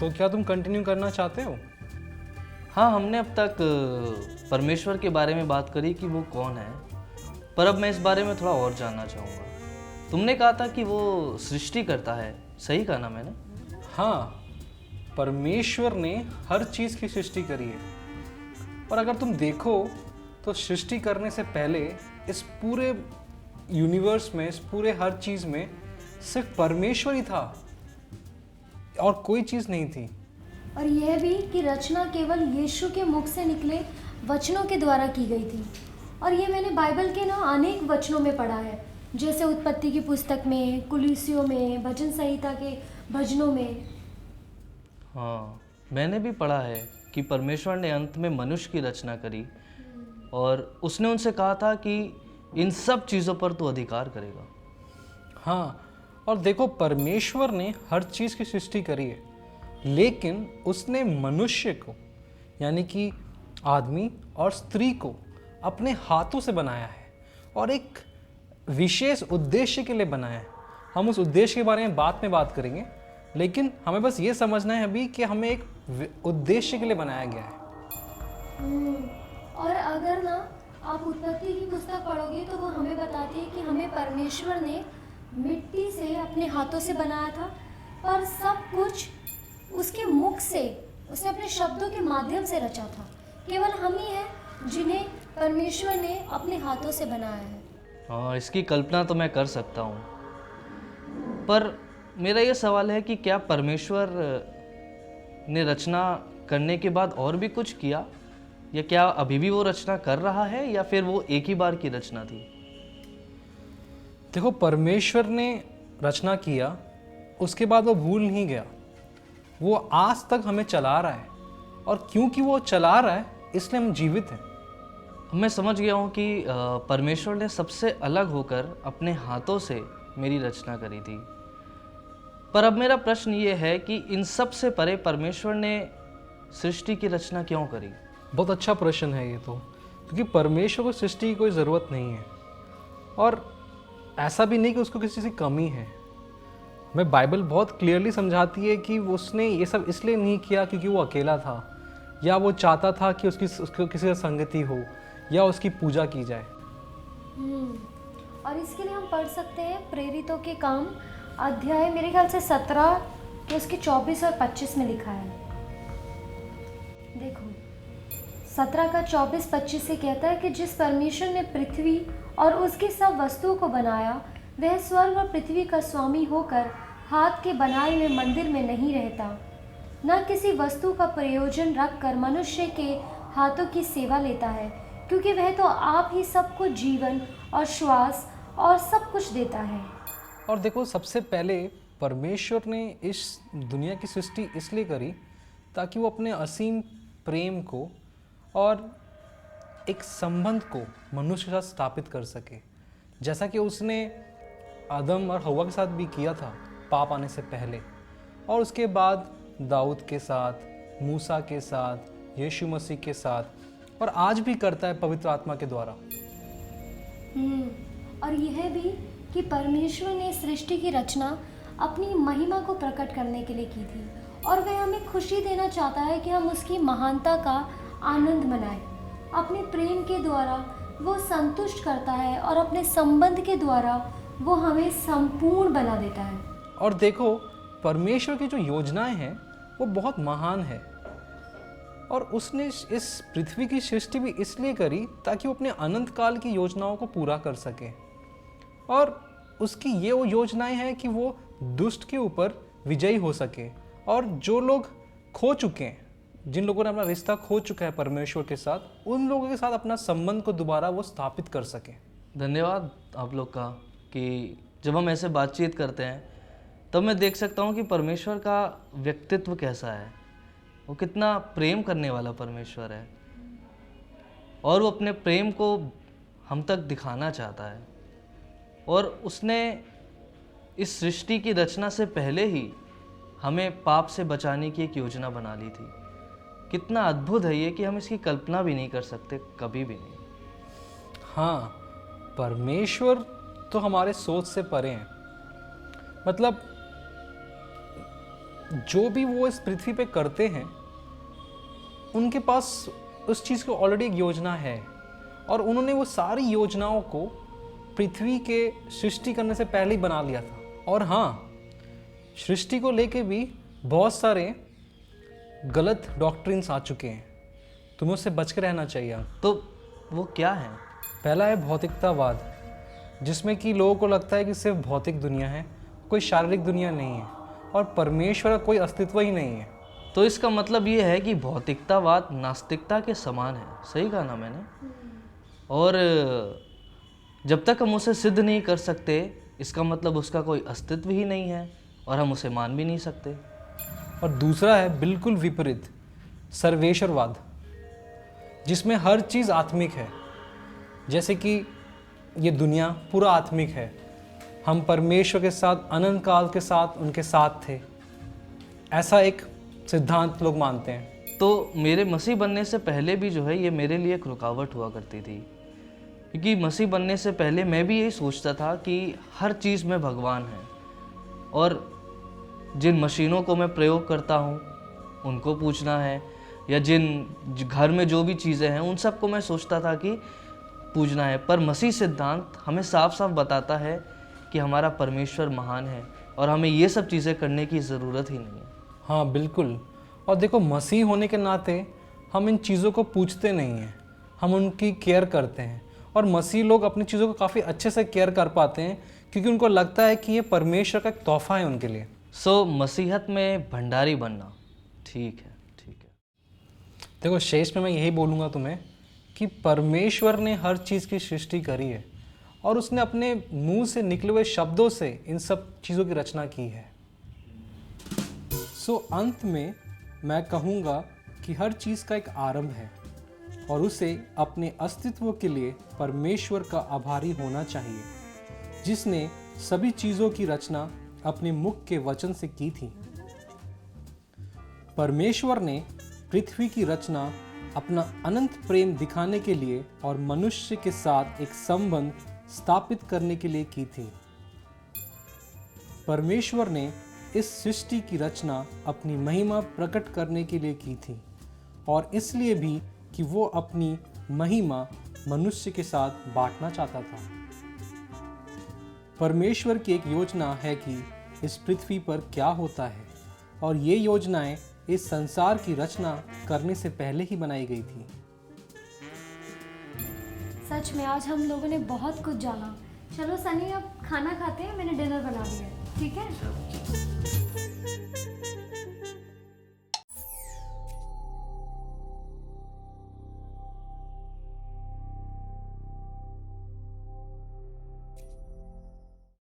तो क्या तुम कंटिन्यू करना चाहते हो? हाँ, हमने अब तक परमेश्वर के बारे में बात करी कि वो कौन है, पर अब मैं इस बारे में थोड़ा और जानना चाहूँगा। तुमने कहा था कि वो सृष्टि करता है, सही कहा ना मैंने? हाँ, परमेश्वर ने हर चीज़ की सृष्टि करी है। और अगर तुम देखो तो सृष्टि करने से पहले इस पूरे यूनिवर्स में, इस पूरे हर चीज़ में सिर्फ परमेश्वर ही था और कोई चीज़ नहीं थी। और यह भी कि रचना केवल यीशु के मुख से निकले वचनों के द्वारा की गई थी। और ये मैंने बाइबल के अनेक वचनों में पढ़ा है, जैसे उत्पत्ति की पुस्तक में, कुलीसियों में, भजन संहिता के भजनों में। हाँ, मैंने भी पढ़ा है कि परमेश्वर ने अंत में मनुष्य की रचना करी और उसने उनसे कहा था कि इन सब चीज़ों पर तू अधिकार करेगा। हाँ, और देखो परमेश्वर ने हर चीज़ की सृष्टि करी है, लेकिन उसने मनुष्य को यानी कि आदमी और स्त्री को अपने हाथों से बनाया है और एक विशेष उद्देश्य के लिए बनाया है। हम उस उद्देश्य के बारे में बाद में बात करेंगे, लेकिन हमें बस ये समझना है अभी कि हमें एक उद्देश्य के लिए बनाया गया है। और अगर आप उत्पत्ति की पुस्तक पढ़ोगे तो वो हमें बताती है कि हमें परमेश्वर ने मिट्टी से अपने हाथों से बनाया था, पर सब कुछ उसके मुख से, उसने अपने शब्दों के माध्यम से रचा था। केवल हम ही हैं जिन्हें परमेश्वर ने अपने हाथों से बनाया है। हाँ, इसकी कल्पना तो मैं कर सकता हूँ, पर मेरा ये सवाल है कि क्या परमेश्वर ने रचना करने के बाद और भी कुछ किया, या क्या अभी भी वो रचना कर रहा है, या फिर वो एक ही बार की रचना थी? देखो, परमेश्वर ने रचना किया, उसके बाद वो भूल नहीं गया। वो आज तक हमें चला रहा है, और क्योंकि वो चला रहा है इसलिए हम जीवित हैं। मैं समझ गया हूँ कि परमेश्वर ने सबसे अलग होकर अपने हाथों से मेरी रचना करी थी। पर अब मेरा प्रश्न ये है कि इन सब से परे परमेश्वर ने सृष्टि की रचना क्यों करी? बहुत अच्छा प्रश्न है ये तो, क्योंकि परमेश्वर को सृष्टि की कोई ज़रूरत नहीं है, और ऐसा भी नहीं कि उसको किसी चीज़ की कमी है। हमें बाइबल बहुत क्लियरली समझाती है कि उसने ये सब इसलिए नहीं किया क्योंकि वो अकेला था, या वो चाहता था कि उसको किसी का संगति हो या उसकी पूजा की जाए। और इसके लिए हम पढ़ सकते हैं प्रेरितों के काम अध्याय मेरे ख्याल से 17 के उसके 24 और 25 में लिखा है। देखो 17 का 24-25 से कहता है कि जिस परमेश्वर ने पृथ्वी और उसकी सब वस्तुओं को बनाया, वह स्वर्ग और पृथ्वी का स्वामी होकर हाथ के बनाए हुए मंदिर में नहीं रहता, न किसी वस्तु का प्रयोजन रखकर मनुष्य के हाथों की सेवा लेता है, क्योंकि वह तो आप ही सबको जीवन और श्वास और सब कुछ देता है। और देखो, सबसे पहले परमेश्वर ने इस दुनिया की सृष्टि इसलिए करी ताकि वो अपने असीम प्रेम को और एक संबंध को मनुष्य के साथ स्थापित कर सके, जैसा कि उसने आदम और हव्वा के साथ भी किया था पाप आने से पहले, और उसके बाद दाऊद के साथ, मूसा के साथ, यीशु मसीह के साथ, और आज भी करता है पवित्र आत्मा के द्वारा। और यह भी कि परमेश्वर ने सृष्टि की रचना अपनी महिमा को प्रकट करने के लिए की थी, और वह हमें खुशी देना चाहता है कि हम उसकी महानता का आनंद मनाएं। अपने प्रेम के द्वारा वो संतुष्ट करता है और अपने संबंध के द्वारा वो हमें संपूर्ण बना देता है। और देखो, परमेश्वर की जो योजनाएं हैं वो बहुत महान है, और उसने इस पृथ्वी की सृष्टि भी इसलिए करी ताकि वो अपने अनंत काल की योजनाओं को पूरा कर सके। और उसकी ये वो योजनाएं हैं कि वो दुष्ट के ऊपर विजयी हो सके, और जो लोग खो चुके हैं, जिन लोगों ने अपना रिश्ता खो चुका है परमेश्वर के साथ, उन लोगों के साथ अपना संबंध को दोबारा वो स्थापित कर सके। धन्यवाद आप लोग का कि जब हम ऐसे बातचीत करते हैं तब मैं देख सकता हूँ कि परमेश्वर का व्यक्तित्व कैसा है। वो कितना प्रेम करने वाला परमेश्वर है, और वो अपने प्रेम को हम तक दिखाना चाहता है। और उसने इस सृष्टि की रचना से पहले ही हमें पाप से बचाने की एक योजना बना ली थी। कितना अद्भुत है ये कि हम इसकी कल्पना भी नहीं कर सकते, कभी भी नहीं। हाँ, परमेश्वर तो हमारे सोच से परे हैं। मतलब जो भी वो इस पृथ्वी पे करते हैं उनके पास उस चीज़ की ऑलरेडी एक योजना है, और उन्होंने वो सारी योजनाओं को पृथ्वी के सृष्टि करने से पहले ही बना लिया था। और हाँ, सृष्टि को लेके भी बहुत सारे गलत डॉक्ट्रिन्स आ चुके हैं, तुम्हें उससे बच के रहना चाहिए। तो वो क्या है? पहला है भौतिकतावाद, जिसमें कि लोगों को लगता है कि सिर्फ भौतिक दुनिया है, कोई शारीरिक दुनिया नहीं है, और परमेश्वर का कोई अस्तित्व ही नहीं है। तो इसका मतलब ये है कि भौतिकतावाद नास्तिकता के समान है, सही कहा ना मैंने? और जब तक हम उसे सिद्ध नहीं कर सकते, इसका मतलब उसका कोई अस्तित्व ही नहीं है और हम उसे मान भी नहीं सकते। और दूसरा है बिल्कुल विपरीत, सर्वेश्वरवाद, जिसमें हर चीज़ आत्मिक है। जैसे कि ये दुनिया पूरा आत्मिक है, हम परमेश्वर के साथ अनंत काल के साथ उनके साथ थे, ऐसा एक सिद्धांत लोग मानते हैं। तो मेरे मसीह बनने से पहले भी जो है ये मेरे लिए एक रुकावट हुआ करती थी, क्योंकि मसीह बनने से पहले मैं भी यही सोचता था कि हर चीज़ में भगवान है, और जिन मशीनों को मैं प्रयोग करता हूँ उनको पूछना है, या जिन घर में जो भी चीज़ें हैं उन सबको मैं सोचता था कि पूजना है। पर मसीह सिद्धांत हमें साफ साफ बताता है कि हमारा परमेश्वर महान है और हमें ये सब चीज़ें करने की ज़रूरत ही नहीं है। हाँ बिल्कुल। और देखो, मसीह होने के नाते हम इन चीज़ों को पूछते नहीं हैं, हम उनकी केयर करते हैं। और मसीह लोग अपनी चीज़ों को काफ़ी अच्छे से केयर कर पाते हैं, क्योंकि उनको लगता है कि ये परमेश्वर का एक तोहफा है उनके लिए। सो मसीहत में भंडारी बनना ठीक है, ठीक है। देखो, शेष में मैं यही बोलूँगा तुम्हें कि परमेश्वर ने हर चीज़ की सृष्टि करी है, और उसने अपने मुंह से निकले हुए शब्दों से इन सब चीज़ों की रचना की है। सो अंत में मैं कहूँगा कि हर चीज़ का एक आरंभ है, और उसे अपने अस्तित्व के लिए परमेश्वर का आभारी होना चाहिए, जिसने सभी चीज़ों की रचना अपने मुख के वचन से की थी। परमेश्वर ने पृथ्वी की रचना अपना अनंत प्रेम दिखाने के लिए और मनुष्य के साथ एक संबंध स्थापित करने के लिए की थी। परमेश्वर ने इस सृष्टि की रचना अपनी महिमा प्रकट करने के लिए की थी, और इसलिए भी कि वो अपनी महिमा मनुष्य के साथ बांटना चाहता था। परमेश्वर की एक योजना है कि इस पृथ्वी पर क्या होता है, और ये योजनाएं इस संसार की रचना करने से पहले ही बनाई गई थी। सच में आज हम लोगों ने बहुत कुछ जाना। चलो सनी, अब खाना खाते हैं, मैंने डिनर बना दिया है, ठीक है?